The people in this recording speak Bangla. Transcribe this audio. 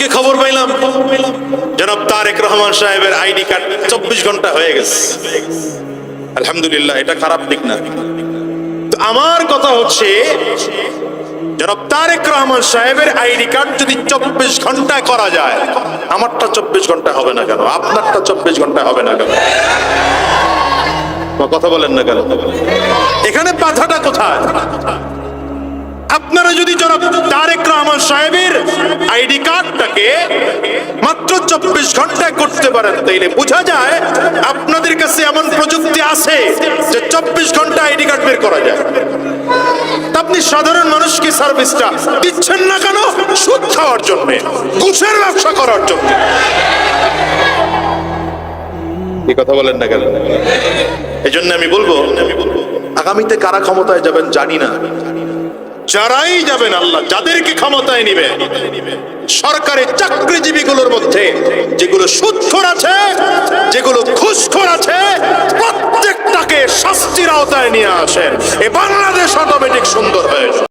আজকে খবর পাইলাম জনাব তারেক রহমান সাহেবের আইডি কার্ড 24 ঘন্টা হয়ে গেছে। আলহামদুলিল্লাহ, এটা খারাপ দিক না। তো আমার কথা হচ্ছে, জনাব তারেক রহমান সাহেবের আইডি কার্ড যদি 24 ঘন্টা করা যায়, আমারটা 24 ঘন্টা হবে না কেন? আপনারটা 24 ঘন্টা হবে না কেন? কথা বলেন না কেন? এখানে বাধাটা কোথায়? আপনারা যদি জনাব তারেক রহমান সাহেবের আইডি কার্ডটাকে মাত্র 24 ঘন্টায় করতে পারেন, তাইলে বোঝা যায় আপনাদের কাছে এমন প্রযুক্তি আছে যে 24 ঘন্টা আইডি কার্ড বের করা যায়। আপনি সাধারণ মানুষকে সার্ভিসটা দিচ্ছেন না কেন? সুদ খাওয়ার জন্য, ঘুষের ব্যবসা করার জন্য। এই কথা বলেন না কেন? এই জন্য আমি বলবো, আগামীতে কারা ক্ষমতায় যাবেন জানি না, যারাই যাবেন, আল্লাহ যাদেরকে ক্ষমতায় নিবে, সরকারি চাকরিজীবীগুলোর মধ্যে যেগুলো সুদখোর আছে, যেগুলো ঘুষখোর আছে, প্রত্যেকটাকে শাস্তির আওতায় নিয়ে আসেন। এই বাংলাদেশ অটোমেটিক সুন্দর হয়ে যাবে।